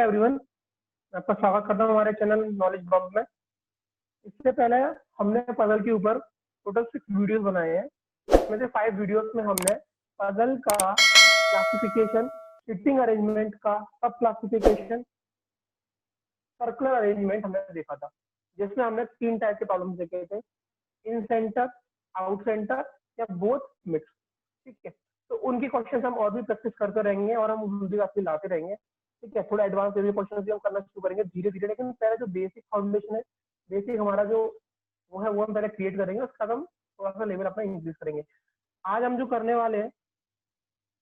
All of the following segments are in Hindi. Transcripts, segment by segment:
एवरीवन, मैं आपका स्वागत करता हूँ हमारे चैनल नॉलेज बम्प में। इससे पहले हमने पजल के ऊपर टोटल 6 वीडियोस बनाए हैं। इसमें से 5 वीडियोस में हमने पजल का क्लासिफिकेशन, सिटिंग अरेंजमेंट का सब क्लासिफिकेशन, सर्कुलर अरेंजमेंट हमने देखा था, जिसमें हमने 3 टाइप के प्रॉब्लम्स देखे थे: इन सेंटर, आउट सेंटर या बोथ मिक्स। ठीक है, तो उनके क्वेश्चन हम और भी प्रैक्टिस करते रहेंगे और हम वीडियो आपके लाते रहेंगे। ठीक है, थोड़ा एडवांस लेवल क्वेश्चन भी हम करना शुरू करेंगे धीरे धीरे, लेकिन पहले जो बेसिक फाउंडेशन है, बेसिक हमारा जो वो है वो हम पहले क्रिएट करेंगे, उसका हम थोड़ा सा लेवल अपना इंक्रीज करेंगे। आज हम जो करने वाले हैं,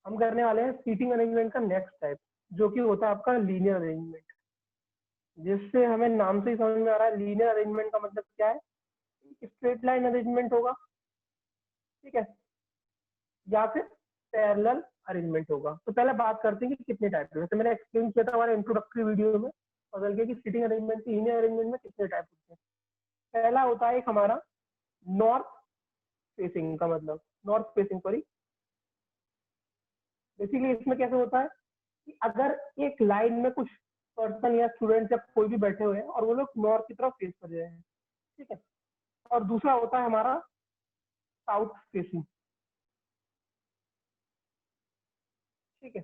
हम करने वाले हैं सीटिंग अरेंजमेंट का नेक्स्ट टाइप, जो कि होता है आपका लीनियर अरेंजमेंट। जिससे हमें नाम से ही समझ में आ रहा है लीनियर अरेंजमेंट का मतलब क्या है। स्ट्रेट लाइन अरेंजमेंट होगा, ठीक है, या फिर पैरेलल अरेंजमेंट होगा। तो पहले बात करते हैं कि कितने टाइप है। जैसे मैंने एक्सप्लेन किया था हमारे इंट्रोडक्टरी वीडियो में बदल के कि सीटिंग अरेंजमेंट की लीनियर अरेंजमेंट में कितने टाइप होते हैं। पहला होता है एक हमारा नॉर्थ फेसिंग का, मतलब नॉर्थ फेसिंग, सॉरी। बेसिकली इसमें कैसे होता है कि अगर एक लाइन में कुछ पर्सन या स्टूडेंट या कोई भी बैठे हुए हैं और वो लोग नॉर्थ की तरफ फेस कर रहे हैं, ठीक है। और दूसरा होता है हमारा साउथ फेसिंग, ठीक है।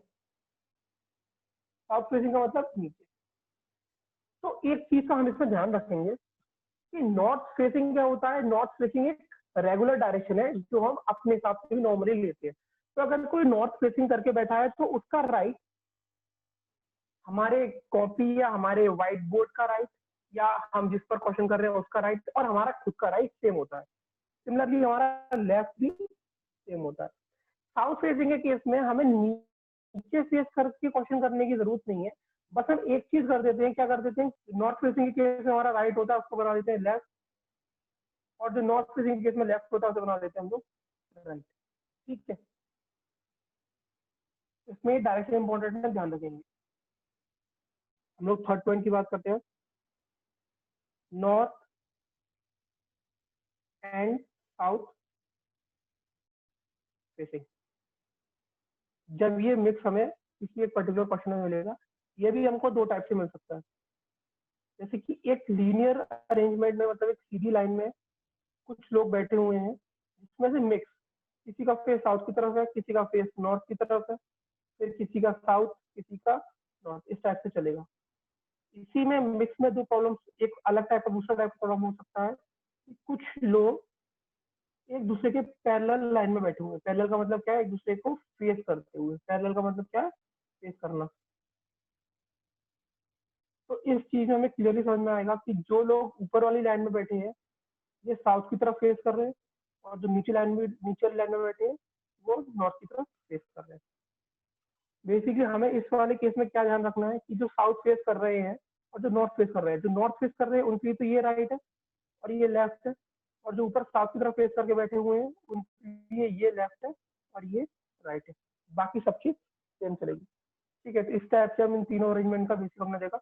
साउथ फेसिंग का मतलब नीचे। तो एक चीज का हम इसमें ध्यान रखेंगे कि नॉर्थ फेसिंग क्या होता है। नॉर्थ फेसिंग एक रेगुलर डायरेक्शन है जो हम अपने हिसाब से भी नॉर्मली लेते हैं। तो अगर कोई नॉर्थ फेसिंग करके बैठा है तो उसका राइट हमारे कॉपी या हमारे व्हाइट बोर्ड का राइट, या हम जिस पर क्वेश्चन कर रहे हैं उसका राइट, और हमारा खुद का राइट सेम होता है। सिमिलरली हमारा लेफ्ट भी सेम होता है। साउथ फेसिंग के केस में हमें नीचे फेस करके क्वेश्चन करने की जरूरत नहीं है। बस हम एक चीज कर देते हैं, क्या कर देते हैं, नॉर्थ फेसिंग के केस में हमारा राइट होता है, उसको बना देते हैं लेफ्ट, और जो नॉर्थ फेसिंग के केस में लेफ्ट होता है उसे बना देते हैं हम लोग राइट। ठीक है, इसमें डायरेक्शन इंपॉर्टेंट है, ध्यान रखेंगे। हम लोग थर्ड पॉइंट की बात करते हैं, नॉर्थ एंड साउथ फेसिंग। जब ये मिक्स हमें किसी एक पर्टिकुलर क्वेश्चन में मिलेगा, ये भी हमको 2 टाइप से मिल सकता है। जैसे कि एक लीनियर अरेंजमेंट में, मतलब एक सीधी लाइन में कुछ लोग बैठे हुए हैं जिसमें से मिक्स, किसी का फेस साउथ की तरफ है, किसी का फेस नॉर्थ की तरफ है, फिर किसी का साउथ, किसी का नॉर्थ, इस टाइप से चलेगा। इसी में मिक्स में 2 प्रॉब्लम, एक अलग टाइप का दूसरा टाइप का प्रॉब्लम हो सकता है कि कुछ लोग एक दूसरे के पैरेलल लाइन में बैठे हुए हैं। पैरेलल का मतलब क्या है, एक दूसरे को फेस करते हुए। पैरेलल का मतलब क्या है, फेस करना। तो इस चीज में हमें क्लियरली समझ में आएगा कि जो लोग ऊपर वाली लाइन में बैठे हैं ये साउथ की तरफ फेस कर रहे हैं, और जो नीचे वाली लाइन में बैठे हैं वो नॉर्थ की तरफ फेस कर रहे हैं। बेसिकली हमें इस वाले केस में क्या ध्यान रखना है कि जो साउथ फेस कर रहे हैं और जो नॉर्थ फेस कर रहे हैं, जो नॉर्थ फेस कर रहे हैं उनके लिए तो ये राइट है और ये लेफ्ट है, और जो ऊपर साउथ की तरफ फेस करके बैठे हुए हैं उनके लिए ये लेफ्ट है और ये राइट है। बाकी सब चीज सेम चलेगी। ठीक है, तो इस टाइप से हम इन तीनों अरेंजमेंट का बेसिक हमने देखा।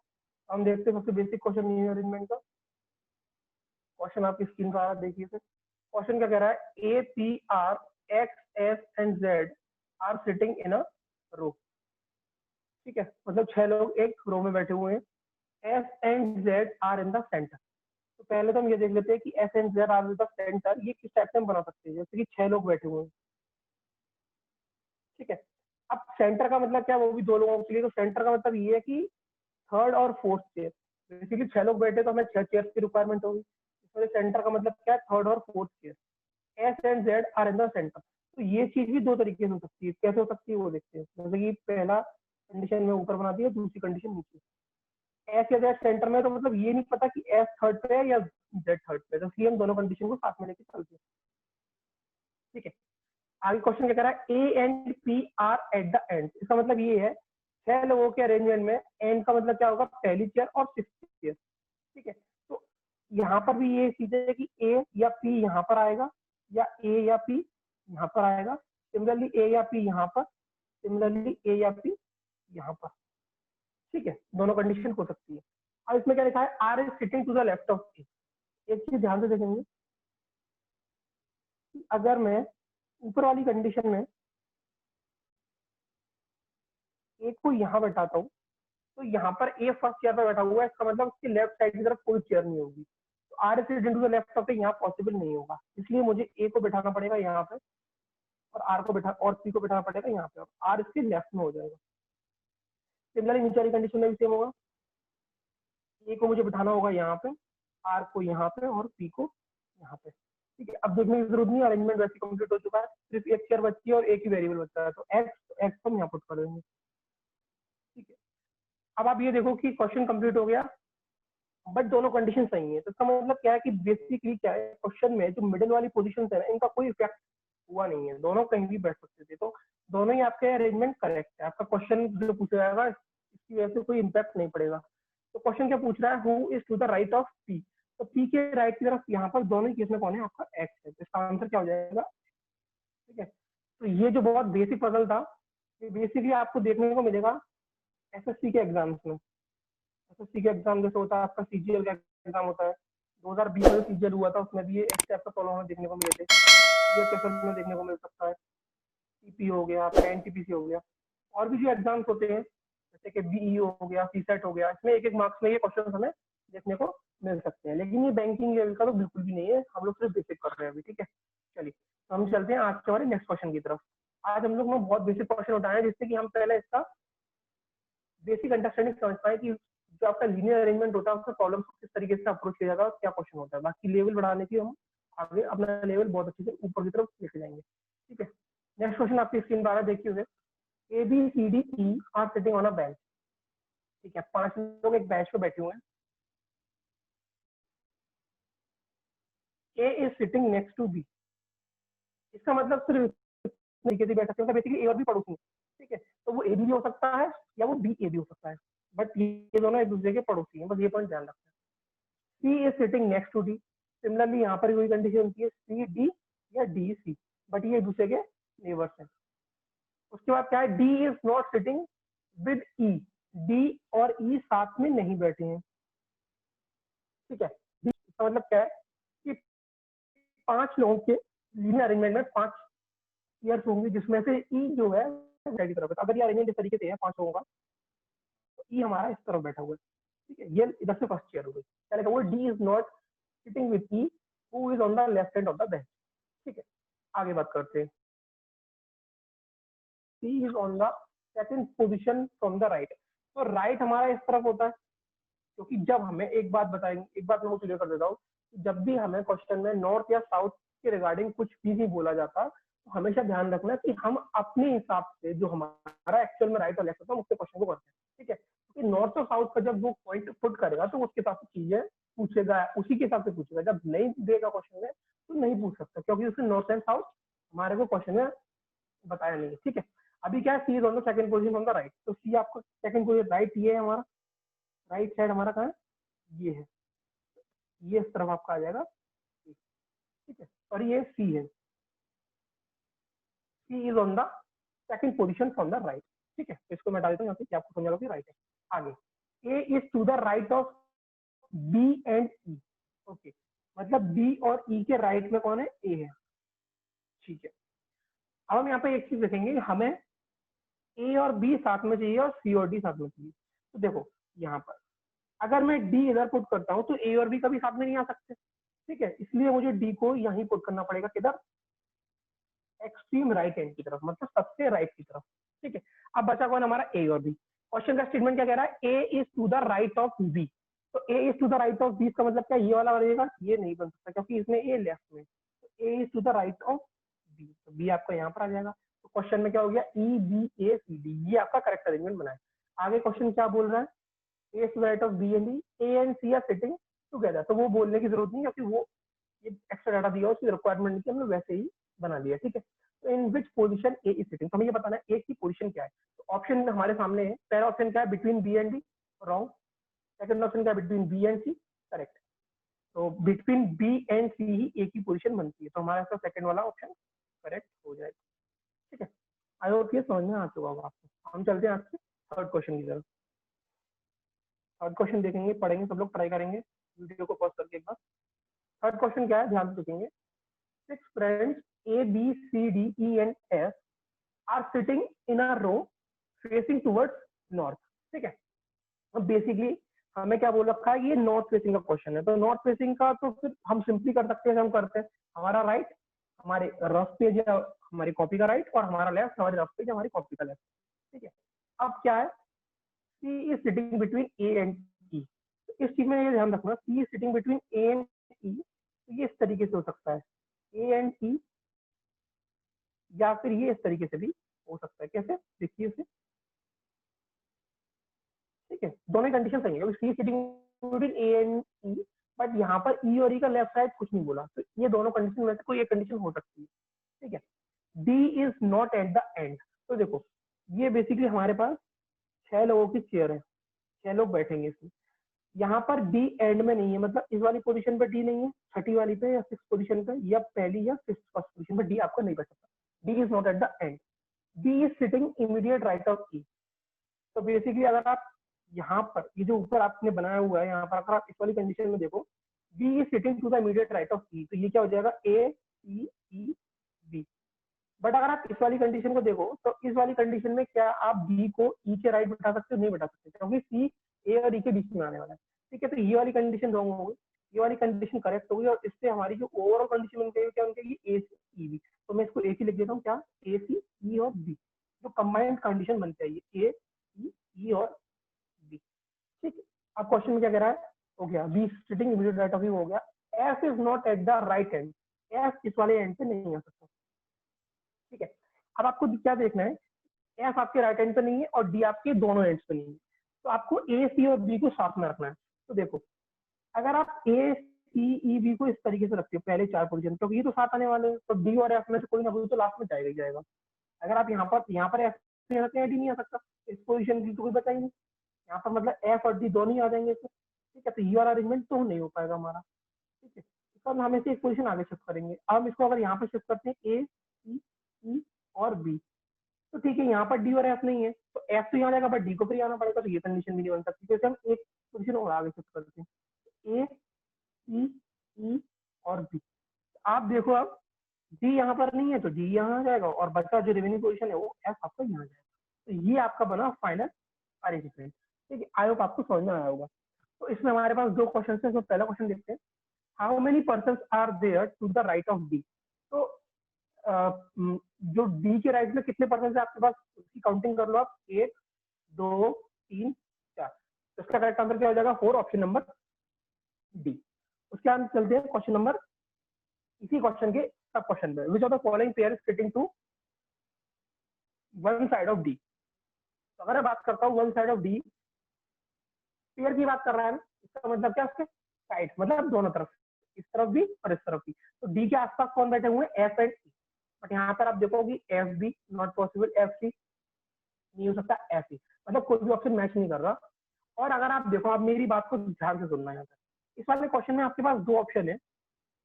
हम देखते हैं सबसे बेसिक क्वेश्चन लीनियर अरेंजमेंट का। क्वेश्चन आपकी स्क्रीन पर आ रहा है, देखिए। क्वेश्चन क्या कह रहा है, A P R X S and Z are sitting in a row. ठीक है, मतलब 6 लोग एक रो में बैठे हुए हैं। S and Z are in the centre. तो पहले तो हम ये देख लेते हैं कि S and Z are in the centre ये किस टाइप से हम बना सकते हैं। जैसे कि 6 लोग बैठे हुए हैं, ठीक है। अब सेंटर का मतलब क्या है, वो भी 2 लोगों के लिए। तो सेंटर का मतलब ये है कि थर्ड और फोर्थ चेयर। बेसिकली 6 लोग बैठे तो हमें 6 चेयर की रिक्वायरमेंट होगी। इसमें सेंटर का मतलब क्या है, थर्ड और fourth chair. S and Z are in the centre. तो ये चीज भी 2 तरीके से हो सकती है। कैसे हो सकती है वो देखते हैं। जैसे कि पहला कंडीशन में ऊपर बना दिया, दूसरी कंडीशन नीचे। एस या जेड सेंटर में, तो मतलब ये नहीं पता कि एस थर्ड पे है या जेड थर्ड पे है, तो इसलिए हम दोनों कंडीशन को साथ में लेके चलते हैं। ठीक है, आगे क्वेश्चन क्या कह रहा है, A and P R eight the and. इसका मतलब ये है 6 लोगों के अरेंजमेंट में एंड का मतलब क्या होगा, पहली चेयर और 6th चेयर। ठीक है, तो यहाँ पर भी ये चीज है कि ए या पी यहाँ पर आएगा, या ए या पी यहाँ पर आएगा। सिमिलरली ए या पी यहाँ पर, सिमिलरली ए या पी यहाँ पर। ठीक है, दोनों कंडीशन हो सकती है। अब इसमें क्या लिखा है, R is sitting to the left of A. एक चीज ध्यान से देखेंगे कि अगर मैं ऊपर वाली कंडीशन में ए को यहाँ बैठाता हूँ तो यहाँ पर ए फर्स्ट चेयर पर बैठा हुआ है, इसका मतलब उसकी लेफ्ट साइड की तरफ कोई चेयर नहीं होगी, तो R is sitting to the left of यहाँ पॉसिबल नहीं होगा, इसलिए मुझे ए को बैठाना पड़ेगा यहाँ पे और आर को बैठा और सी को बैठाना पड़ेगा यहाँ पे, और आर इसके लेफ्ट में हो जाएगा। सिमिलरली नीचे वाली कंडीशन में भी सेम होगा, ए को मुझे बिठाना होगा यहाँ पे, आर को यहाँ पे और पी को यहाँ पे। ठीक है, अब देखने की जरूरत नहीं, अरेंजमेंट वैसे कंप्लीट हो चुका है, सिर्फ एक चेयर बची है और एक ही वेरिएबल बचा है, तो एक्स हम यहाँ पुट कर देंगे। ठीक है, अब आप ये देखो कि क्वेश्चन कंप्लीट हो गया, बट दोनों कंडीशन सही है, तो इसका मतलब क्या है कि बेसिकली क्या है, क्वेश्चन में जो मिडिल वाली पोजीशन है ना, इनका कोई इफेक्ट हुआ नहीं है, दोनों कहीं भी बैठ सकते थे, तो दोनों ही आपके अरेंजमेंट करेक्ट है। आपका क्वेश्चन जो पूछा जाएगा इसकी वजह से कोई इम्पैक्ट नहीं पड़ेगा। तो क्वेश्चन क्या पूछ रहा है, who is to the right of P, तो पी के राइट की तरफ यहाँ पर दोनों ही केस में कौन है, आपका एक्स है, तो इसका आंसर क्या हो जाएगा। ठीक है, तो ये जो बहुत बेसिक पजल था, ये बेसिकली आपको देखने को मिलेगा एसएससी के एग्जाम्स में। एसएससी के एग्जाम जैसे होता है आपका सीजीएल का एग्जाम होता है, 2020 में सीजीएल हुआ था, उसमें भी ये एक टाइप का प्रॉब्लम हमें देखने को मिले थे, ये कैसे में देखने को मिल सकता है, टीपी हो गया, आपका एनटीपीसी हो गया, और भी जो एग्जाम्स होते हैं जैसे कि बीईओ हो गया, सीसेट हो गया, इसमें एक एक मार्क्स में ये क्वेश्चन हमें देखने को मिल सकते हैं, लेकिन ये बैंकिंग लेवल का तो बिल्कुल भी नहीं है, हम लोग सिर्फ बेसिक कर रहे हैं अभी। ठीक है, चलिए तो हम चलते हैं आज के हमारे नेक्स्ट क्वेश्चन की तरफ। आज हम लोग ने बहुत बेसिक क्वेश्चन उठाए हैं, जिससे कि हम पहले इसका बेसिक अंडरस्टैंडिंग समझ पाए कि जो आपका लीनियर अरेंजमेंट होता है उसका प्रॉब्लम किस तरीके से अप्रोच किया जाता है और क्या क्वेश्चन होता है। बाकी लेवल बढ़ाने की हम आगे अपना लेवल बहुत अच्छे से ऊपर की तरफ लेके जाएंगे। ठीक है, नेक्स्ट क्वेश्चन आपकी स्क्रीन पर आ रहा है, देखिए A B C D E are sitting on a bench. ठीक है, 5 लोग एक बेंच पे बैठे हुए हैं, A is sitting next to B, इसका मतलब सिर्फ तरीके से बैठ सकते हैं, बेसिकली ए और बी पड़ोसी हैं। ठीक है, तो वो ए बी हो सकता है या वो बी ए भी हो सकता है, बट ये दोनों एक दूसरे के पड़ोसी हैं, बस ये पॉइंट ध्यान रखना है। C is sitting next to D, similarly यहाँ पर कोई कंडीशन होती है सी डी या डी सी, बट ये एक दूसरे के नेबर्स हैं। उसके बाद क्या है, D is not sitting with E, D और ई साथ में नहीं बैठे हैं। ठीक है, डी इसका मतलब क्या है कि 5 लोगों के लीनियर अरेंजमेंट में 5 ईयर्स होंगे, जिसमें से ई जो है की तरफ है। अगर ये अरेंजमेंट इस तरीके से है 5 लोगों का, तो ई हमारा इस तरफ बैठा हुआ है। ठीक है, ये इधर से फर्स्ट ईयर हो गई, क्या लिखा हुआ, D is not sitting with E who is on the left hand of the bench. ठीक है, आगे बात करते हैं। C is on the second position from the right, तो राइट हमारा इस तरफ होता है, क्योंकि जब हमें एक बात बताएंगे, एक बात मैं क्लियर कर देता हूँ, जब भी हमें क्वेश्चन में नॉर्थ या साउथ के रिगार्डिंग कुछ भी नहीं बोला जाता, तो हमेशा ध्यान रखना कि हम अपने हिसाब से जो हमारा एक्चुअल में राइट और लेफ्ट होता है उसके क्वेश्चन को करते हैं। ठीक है, क्योंकि नॉर्थ और साउथ का जब वो पॉइंट पुट करेगा तो उसके हिसाब से चीजें पूछेगा, उसी के हिसाब से पूछेगा, जब नहीं देगा क्वेश्चन में तो नहीं पूछ सकता, क्योंकि उसने नॉर्थ एंड साउथ हमारे को क्वेश्चन में बताया नहीं है। ठीक है, अभी क्या है, C is on the second position on the right, तो सी आपका सेकंड पोजीशन राइट, ये है हमारा राइट साइड, हमारा कहाँ है, ये है, ये इस तरफ आपका आ जाएगा। ठीक है, और ये सी है, C is on the second position from the right. ठीक है, तो इसको मैं डालता हूँ यहाँ पे, आपको समझा लो कि राइट है। आगे, A is to the right of B and E. Okay, मतलब बी और ई के राइट में कौन है, ए है। ठीक है, अब हम यहाँ पे एक चीज देखेंगे, हमें ए और बी साथ में चाहिए और सी और डी साथ में चाहिए। तो देखो यहाँ पर अगर मैं डी इधर पुट करता हूँ तो ए और बी कभी साथ में नहीं आ सकते। ठीक है, इसलिए मुझे डी को यहीं पुट करना पड़ेगा, किधर, एक्सट्रीम राइट हैंड की तरफ, मतलब सबसे राइट की तरफ। ठीक है, अब बचा कौन हमारा, ए और बी। क्वेश्चन का स्टेटमेंट क्या कह रहा है, A is to the right of B, तो A is to the right of B का मतलब क्या, ये वाला बनेगा, ये नहीं बन सकता क्योंकि इसमें ए लेफ्ट में, तो A is to the right of B, तो बी आपका यहाँ पर आ जाएगा। तो क्वेश्चन में क्या हो गया, ई बी ए सी डी, ये आपका करेक्ट अरेंजमेंट बना है। आगे क्वेश्चन क्या बोल रहा है, A is to the right of B and D, A and C are sitting together, तो वो बोलने की जरूरत नहीं, क्योंकि वो ये एक्स्ट्रा डाटा दिया, उसकी रिक्वायरमेंट नहीं थी, हमने वैसे ही बना लिया। ठीक है, तो in which position A is sitting, हमें ये बताना है ए की पोजीशन क्या है। तो ऑप्शन हमारे सामने है, पहला ऑप्शन क्या है, between B and D, wrong. Second option क्या है, between B and C, correct. तो बिटवीन बी एंड सी ही ए की पोजीशन बनती है, तो हमारा इसका सेकंड वाला ऑप्शन करेक्ट हो जाएगा। ठीक है, आई होप ये समझ में आ चुका होगा आपको। हम चलते हैं आज के थर्ड क्वेश्चन की तरफ। थर्ड क्वेश्चन देखेंगे, पढ़ेंगे, सब लोग ट्राई करेंगे वीडियो को पॉज करके एक बार। थर्ड क्वेश्चन क्या है, ध्यान से देखेंगे। 6 friends A, B, C, D, E and F are sitting in a row facing towards north। ठीक है, अब बेसिकली हमें क्या बोल रखा है, ये नॉर्थ फेसिंग का क्वेश्चन है, तो नॉर्थ फेसिंग का तो फिर हम सिंपली कर सकते हैं, हम करते हैं हमारा राइट हमारे रफ पेज या हमारी कॉपी का राइट, और हमारा लेफ्ट हमारे रफ पेज हमारी कॉपी का लेफ्ट। ठीक है, अब क्या है, C is sitting between A and E. इस चीज में ये ध्यान रखना, C is sitting between A and E, तो ये इस तरीके से हो सकता है, ए एंड ई, या फिर ये इस तरीके से भी हो सकता है। कैसे, देखिए इसे। ठीक है, दोनों कंडीशन सही है, C sitting between A and E, but यहाँ पर ई और ई का लेफ्ट साइड कुछ नहीं बोला, तो ये दोनों कंडीशन में से कोई एक कंडीशन हो सकती है। ठीक है, D is not at the and. तो देखो, ये बेसिकली हमारे पास 6 लोगों की चेयर है, 6 लोग बैठेंगे इसमें, यहाँ पर डी एंड में नहीं है, मतलब इस वाली पोजीशन पे डी नहीं है, छठी वाली पे या सिक्स पोजीशन पे, या पहली या फिफ्थ फर्स्ट पोजीशन पे डी आपको नहीं बैठ सकता। D is not at the end, D is sitting immediate right of E. तो बेसिकली अगर आप यहाँ पर ये जो ऊपर आपने बनाया हुआ है, यहाँ पर अगर आप इस वाली कंडीशन में देखो, B is sitting to the immediate right of E, तो ये क्या हो जाएगा, ए सी ई बी। बट अगर आप इस वाली कंडीशन को देखो, तो इस वाली कंडीशन में क्या आप बी को ई के राइट बैठा सकते हो, नहीं बैठा सकते, क्योंकि सी ए और ई के बीच में आने वाला है। ठीक है, तो ये वाली कंडीशन रॉन्ग हो गई, ये वाली कंडीशन करेक्ट हो गई, और इससे हमारी जो ओवरऑल कंडीशन बन गई क्या बन गई, ए सी ई बी। तो मैं इसको ए सी लिख देता हूँ, क्या, ए सी ई और बी, जो कंबाइंड कंडीशन बनती है ये ए सी ई और बी। ठीक है, अब क्वेश्चन में क्या कह रहा है, हो गया be sitting immediate right of you, हो गया F is not at the right and, F इस वाले एंड पे नहीं आ सकता। ठीक है, अब आपको क्या देखना है, एफ आपके राइट एंड पे नहीं है और डी आपके दोनों एंड्स पे नहीं है, तो आपको ए सी और बी को साथ में रखना है। तो देखो, अगर आप ए सी ई बी को इस तरीके से रखते हो पहले 4 पोजीशन, क्योंकि ये तो साथ आने वाले हैं, तो डी और एफ में से कोई ना कोई तो लास्ट में जाएगा ही जाएगा। अगर आप यहाँ पर एफ रखते हैं, डी नहीं आ सकता, इस पोजीशन की तो कोई बचा ही नहीं, यहाँ पर मतलब एफ और डी दोनों ही आ जाएंगे इसमें। ठीक है, तो ये वाला अरेंजमेंट तो नहीं हो पाएगा हमारा। ठीक है, इसका हम इसे एक पोजीशन आगे शिफ्ट करेंगे। अब हम इसको अगर यहाँ पे शिफ्ट करते हैं ए सी ई और बी, तो ठीक है, यहाँ पर डी और एफ नहीं है, तो एफ तो यहाँ जाएगा, बट डी को फिर आना पड़ेगा, तो ये कंडीशन भी नहीं बन सकती, जैसे हम एक पोजीशन और आगे शिफ्ट करते हैं, ए सी ई और बी। आप देखो, अब डी यहाँ पर नहीं है, तो डी यहाँ आ जाएगा, और बचा जो रिमेनिंग पोजीशन है वो एफ आपका यहाँ जाएगा। तो ये आपका बना फाइनल अरेंजमेंट। ठीक है, आई होप आपको समझ में आया होगा। तो इसमें हमारे पास 2 क्वेश्चन है, तो पहला क्वेश्चन देखते हैं, how many person are there to the right of D. तो जो डी के राइट में कितने पर्सन है आपके पास, उसकी काउंटिंग कर लो आप, 1 2 3 4। तो इसका करेक्ट आंसर क्या हो जाएगा, 4, ऑप्शन नंबर डी। उसके बाद चलते हैं क्वेश्चन नंबर, इसी क्वेश्चन के सब क्वेश्चन पे, which of the following pair is fitting to one side of D. तो अगर मैं बात करता हूँ one side of D, pair की बात कर रहा है ना, इसका मतलब क्या, उसके साइड मतलब दोनों तरफ, इस तरफ भी और इस तरफ भी। तो डी के आसपास कौन बैठे हुए हैं, एफ एंड सी, बट यहाँ पर आप देखोगे F B not possible, F C नहीं हो सकता, एफ ई, मतलब कोई भी ऑप्शन मैच नहीं कर रहा। और अगर आप देखो, आप मेरी बात को ध्यान से सुनना है, इस वाले क्वेश्चन में आपके पास 2 ऑप्शन है,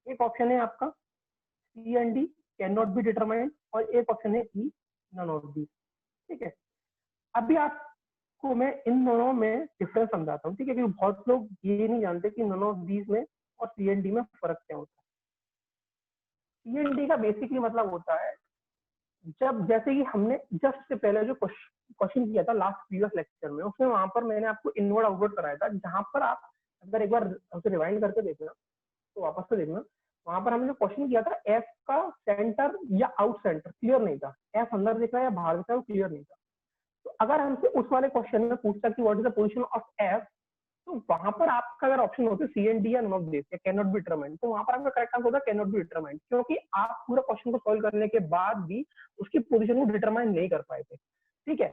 एक ऑप्शन है आपका C and D can not be determined, और एक ऑप्शन है ई नन ऑफ दी। ठीक है, अभी आपको मैं इन दोनों में डिफरेंस समझाता हूँ। ठीक है, क्योंकि बहुत लोग ये नहीं जानते कि नन ऑफ दीज में और सी एंड डी में फर्क क्या होता है। सी एंड डी का बेसिकली मतलब होता है, जब जैसे कि हमने जस्ट से पहले जो क्वेश्चन किया था लास्ट प्रीवियस लेक्चर में, उसमें वहां पर मैंने आपको इनवर्ड आउटवर्ड कराया था, जहां पर आप अगर एक बार उसे रिवाइंड करके देखना, तो वापस से देखना, वहां पर हमने जो क्वेश्चन किया था, एफ का सेंटर या आउट सेंटर क्लियर नहीं था, एफ अंदर दिख रहा है या बाहर दिख रहा है, वो क्लियर नहीं था। तो अगर हमसे उस वाले क्वेश्चन में पूछता कि what is the position of F, तो वहां पर आपका अगर ऑप्शन होते सी एंड डी या नॉन ऑफ दिस या कैन नॉट बी डिटरमाइंड, तो वहां पर आपका करेक्ट आंसर होता है कैन नॉट बी डिटरमाइंड, क्योंकि आप पूरा क्वेश्चन को सॉल्व करने के बाद भी उसकी पोजीशन को डिटरमाइन नहीं कर पाए थे। ठीक है,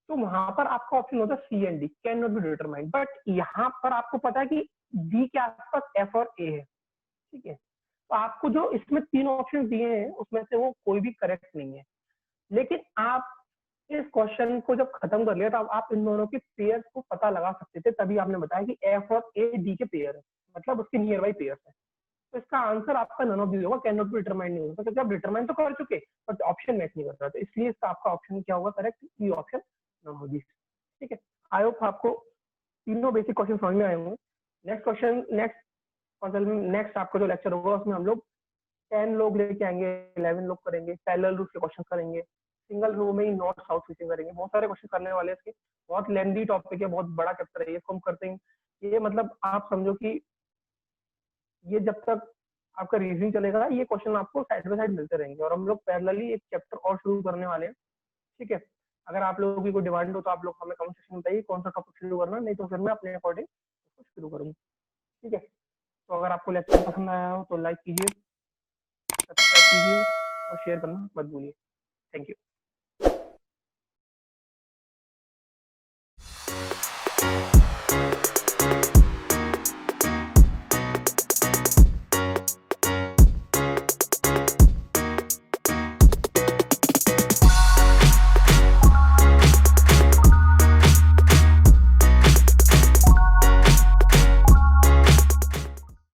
तो वहां पर आपका ऑप्शन होता है C and D can not be determined, but यहाँ पर आपको पता है कि डी के आसपास एफ और ए है। ठीक है, तो आपको जो इसमें 3 ऑप्शन दिए हैं उसमें से वो कोई भी करेक्ट नहीं है, लेकिन आप इस क्वेश्चन को जब खत्म कर लिया, तब आप इन दोनों के पेयर को पता लगा सकते थे, तभी आपने बताया कि एफ और ए डी के पेयर है, मतलब उसके नियर बाई पेयर है। तो इसका आंसर आपका नन ऑफ दिस होगा, कैन नॉट बी डिटरमाइंड नहीं होगा, क्योंकि आप डिटरमाइन तो कर चुके बट ऑप्शन मैच नहीं कर रहा, तो इसलिए इसका आपका ऑप्शन क्या होगा correct, E option none of this. ठीक है, आई होप आपको तीनों बेसिक क्वेश्चन समझ में आए होंगे। नेक्स्ट क्वेश्चन, नेक्स्ट आपका जो लेक्चर होगा उसमें हम लोग 10 लोग लेके आएंगे, 11 लोग करेंगे, पैरेलल रूप से क्वेश्चन करेंगे, सिंगल रो में ही नॉर्थ साउथ स्विचिंग करेंगे। बहुत सारे क्वेश्चन करने वाले हैं इसके, बहुत लेंदी टॉपिक है, बहुत बड़ा चैप्टर है, इसको हम करते हैं। ये मतलब आप समझो कि ये जब तक आपका रीजनिंग चलेगा ये क्वेश्चन आपको साइड बाय साइड मिलते रहेंगे, और हम लोग पैरेलली एक चैप्टर और शुरू करने वाले हैं। ठीक है, अगर आप लोगों की कोई डिमांड हो तो आप लोग हमें कमेंट सेक्शन में बताइए कौन सा टॉपिक शुरू करना, नहीं तो फिर मैं अपने अकॉर्डिंग उसको शुरू करूँगा। ठीक है, तो अगर आपको लेक्चर पसंद आया हो तो लाइक कीजिए, सब्सक्राइब कीजिए और शेयर करना मत भूलिए। Thank you.